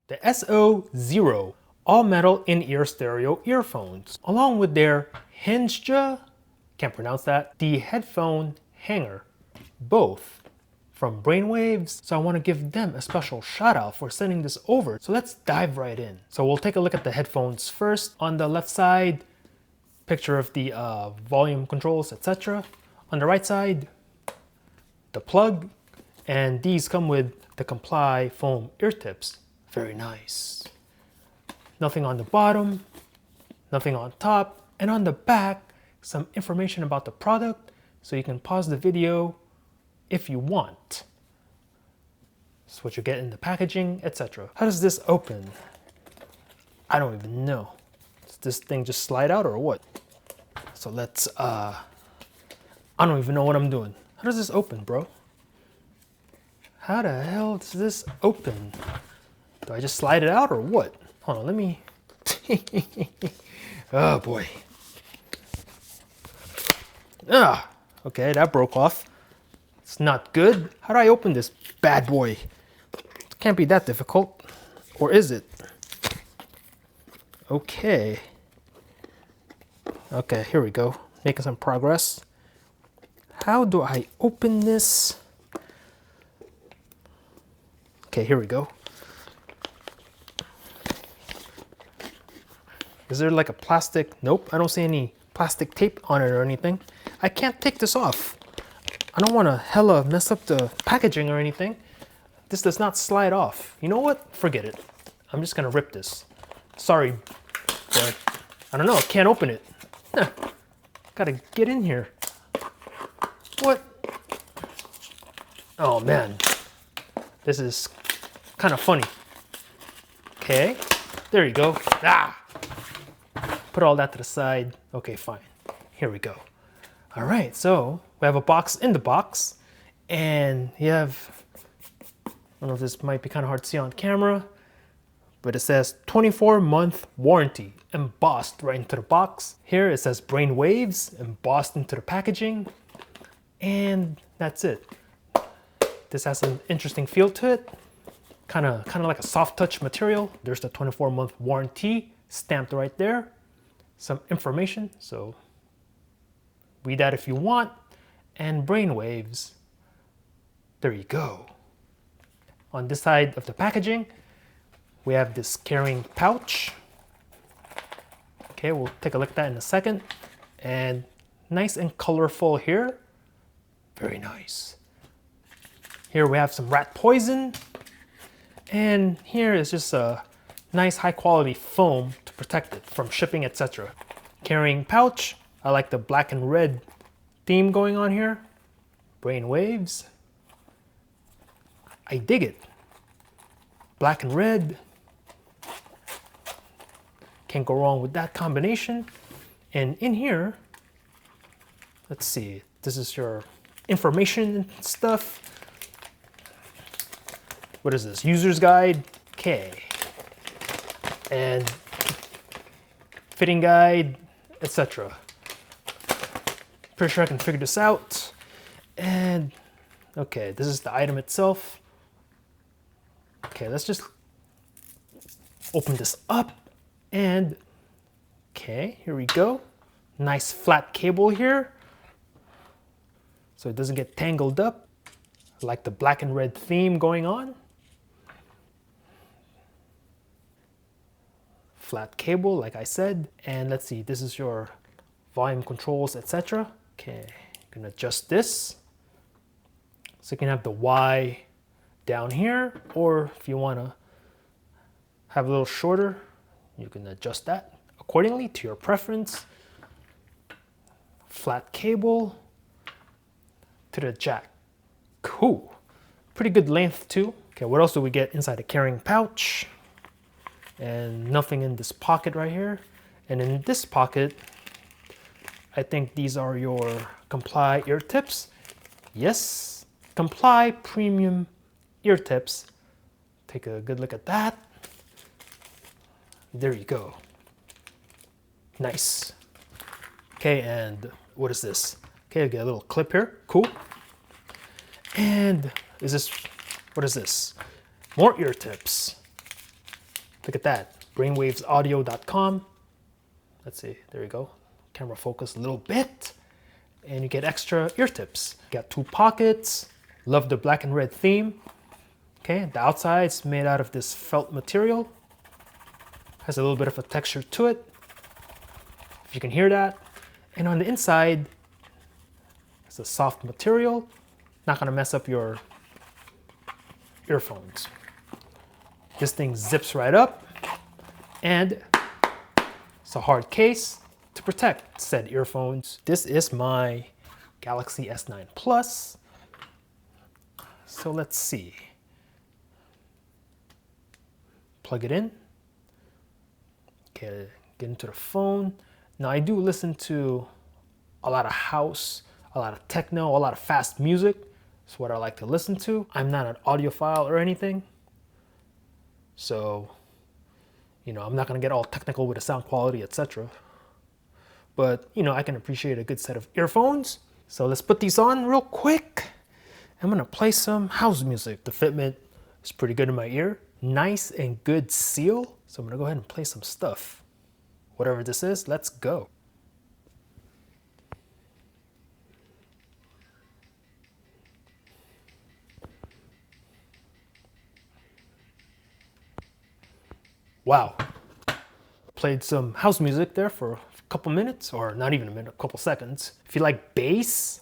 the S0 all-metal in-ear stereo earphones, along with their Hengja, can't pronounce that, the headphone hanger, both from Brainwavz. So I want to give them a special shout out for sending this over. So let's dive right in. So we'll take a look at the headphones first. On the left side, picture of the volume controls, etc. On the right side, the plug, and these come with the Comply foam ear tips. Very nice. Nothing on the bottom, nothing on top, and on the back, some information about the product, so you can pause the video if you want. That's what you get in the packaging, etc. How does this open? I don't even know. Does this thing just slide out or what? So let's, I don't even know what I'm doing. How does this open, bro? How the hell does this open? Do I just slide it out or what? Hold on, let me, oh boy. Ah, okay, that broke off. It's not good. How do I open this bad boy? It can't be that difficult. Or is it? Okay. Okay, here we go. Making some progress. How do I open this? Okay, here we go. Is there like a plastic? Nope, I don't see any plastic tape on it or anything. I can't take this off. I don't want to hella mess up the packaging or anything. This does not slide off. You know what? Forget it. I'm just gonna rip this. Sorry, but I don't know, I can't open it. Huh. Gotta get in here. What? Oh man, this is kind of funny. Okay, there you go. Ah! Put all that to the side. Okay, fine. Here we go. All right, so we have a box in the box, and you have, I don't know if this might be kind of hard to see on camera, but it says 24-month warranty embossed right into the box. Here it says Brainwavz embossed into the packaging, and that's it. This has an interesting feel to it, kind of like a soft touch material. There's the 24-month warranty stamped right there. Some information, so read that if you want. And Brainwavz, there you go. On this side of the packaging, we have this carrying pouch. Okay, we'll take a look at that in a second. And nice and colorful here. Very nice. Here we have some rat poison. And here is just a nice high quality foam to protect it from shipping, etc. Carrying pouch. I like the black and red theme going on here. Brainwavz. I dig it. Black and red. Can't go wrong with that combination. And in here, let's see, this is your information stuff. What is this? User's guide. Okay. And fitting guide, etc. Pretty sure I can figure this out. And okay, this is the item itself. Okay, let's just open this up. And okay, here we go. Nice flat cable here, so it doesn't get tangled up. I like the black and red theme going on. Flat cable, like I said. And let's see, this is your volume controls, etc. Okay, you can adjust this. So you can have the Y down here, or if you want to have a little shorter, you can adjust that accordingly to your preference. Flat cable to the jack. Cool. Pretty good length too. Okay, what else do we get inside the carrying pouch? And nothing in this pocket right here. And in this pocket, I think these are your Comply ear tips. Yes, Comply premium ear tips. Take a good look at that. There you go. Nice. Okay, and what is this? Okay, I get a little clip here. Cool. And is this, what is this? More ear tips. Look at that, brainwavzaudio.com. Let's see, there you go. Camera focus a little bit. And you get extra ear tips. Got 2 pockets. Love the black and red theme. Okay, the outside's made out of this felt material. Has a little bit of a texture to it, if you can hear that. And on the inside, it's a soft material. Not gonna mess up your earphones. This thing zips right up, and it's a hard case to protect said earphones. This is my Galaxy S9 Plus. So let's see. Plug it in. Get into the phone. Now I do listen to a lot of house, a lot of techno, a lot of fast music. That's what I like to listen to. I'm not an audiophile or anything. So, you know, I'm not gonna get all technical with the sound quality, etc. But, you know, I can appreciate a good set of earphones. So let's put these on real quick. I'm gonna play some house music. The fitment is pretty good in my ear. Nice and good seal. So I'm gonna go ahead and play some stuff. Whatever this is, let's go. Wow. Played some house music there for a couple minutes, or not even a minute, a couple seconds. If you like bass,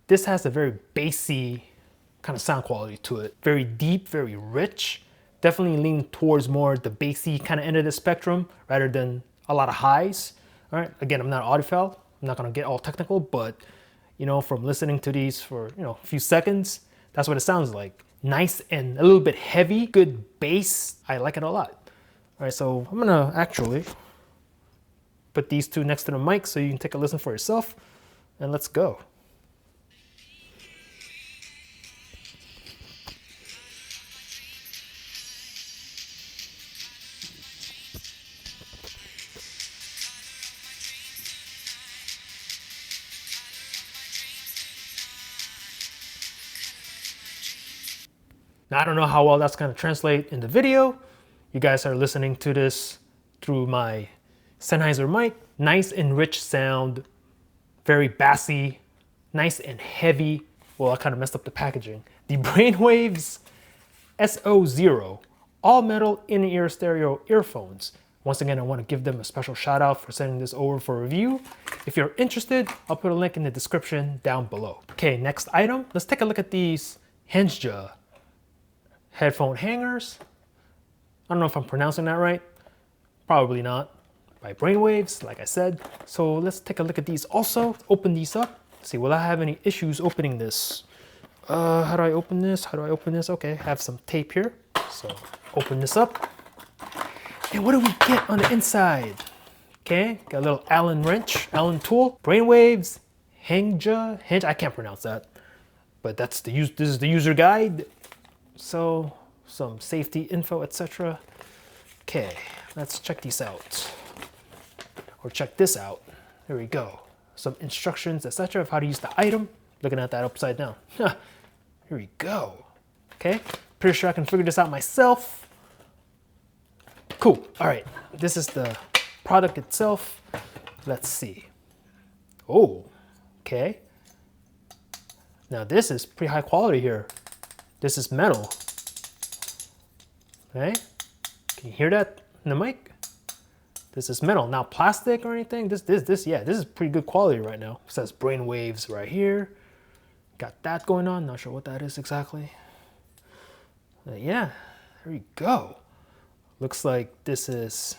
this has a very bassy kind of sound quality to it. Very deep, very rich. Definitely lean towards more the bassy kind of end of the spectrum rather than a lot of highs. All right, again, I'm not an audiophile. I'm not gonna get all technical, but you know, from listening to these for, you know, a few seconds, that's what it sounds like. Nice and a little bit heavy, good bass. I like it a lot. All right, so I'm gonna actually put these two next to the mic so you can take a listen for yourself, and let's go. Now, I don't know how well that's gonna translate in the video. You guys are listening to this through my Sennheiser mic. Nice and rich sound, very bassy, nice and heavy. Well, I kind of messed up the packaging. The Brainwavz S0 all metal in-ear stereo earphones. Once again, I want to give them a special shout out for sending this over for review. If you're interested, I'll put a link in the description down below. Okay, next item. Let's take a look at these Hengja headphone hangers. I don't know if I'm pronouncing that right. Probably not. By Brainwavz, like I said. So let's take a look at these also. Open these up. See, will I have any issues opening this? How do I open this? How do I open this? Okay, I have some tape here. So open this up. And what do we get on the inside? Okay, got a little Allen wrench, Allen tool. Brainwavz Hengja, I can't pronounce that. But that's the this is the user guide. So some safety info, etc. Okay, let's check these out. Or check this out. There we go. Some instructions, etc. of how to use the item. Looking at that upside down. Here we go. Okay, pretty sure I can figure this out myself. Cool, all right. This is the product itself. Let's see. Oh, okay. Now this is pretty high quality here. This is metal. Okay, can you hear that in the mic? This is metal. Now plastic or anything, this is pretty good quality right now. It says Brainwavz right here. Got that going on, not sure what that is exactly. Yeah, there we go. Looks like this is,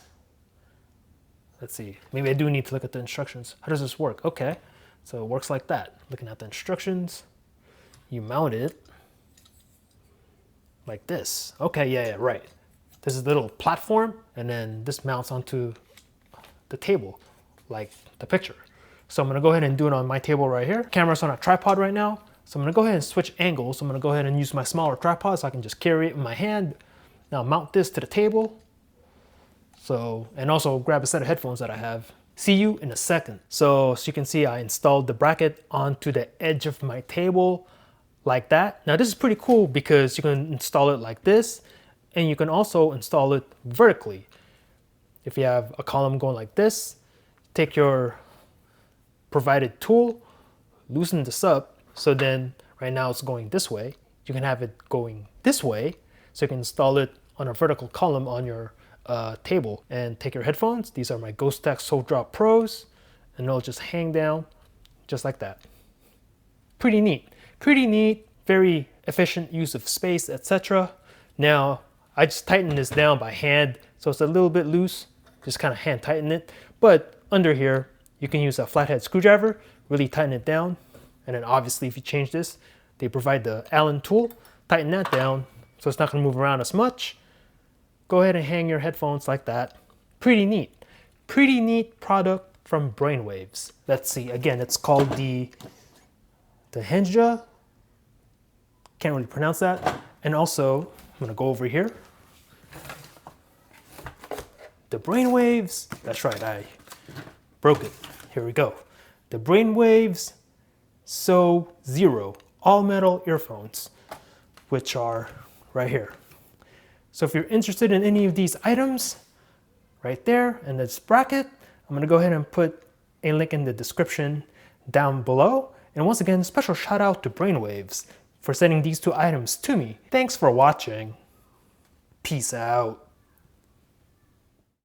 let's see, maybe I do need to look at the instructions. How does this work? Okay, so it works like that. Looking at the instructions, you mount it like this. Okay, yeah, right. This is the little platform, and then this mounts onto the table, like the picture. So I'm gonna go ahead and do it on my table right here. Camera's on a tripod right now, so I'm gonna go ahead and switch angles. So I'm gonna go ahead and use my smaller tripod so I can just carry it in my hand. Now mount this to the table. So, and also grab a set of headphones that I have. See you in a second. So as you can see, I installed the bracket onto the edge of my table like that. Now this is pretty cool because you can install it like this, and you can also install it vertically. If you have a column going like this, take your provided tool, loosen this up, so then right now it's going this way. You can have it going this way, so you can install it on a vertical column on your table. And take your headphones, these are my Ghost Tech Soul Drop Pros, and they'll just hang down just like that. Pretty neat, very efficient use of space, etc. Now, I just tighten this down by hand, so it's a little bit loose, just kind of hand tighten it. But under here, you can use a flathead screwdriver, really tighten it down. And then obviously if you change this, they provide the Allen tool, tighten that down, so it's not gonna move around as much. Go ahead and hang your headphones like that. Pretty neat product from Brainwavz. Let's see, again, it's called the Hengja, can't really pronounce that. And also, I'm gonna go over here. The Brainwavz, that's right, I broke it. Here we go. The Brainwavz S0 all metal earphones, which are right here. So if you're interested in any of these items, right there in this bracket, I'm gonna go ahead and put a link in the description down below. And once again, special shout out to Brainwavz for sending these two items to me. Thanks for watching. Peace out.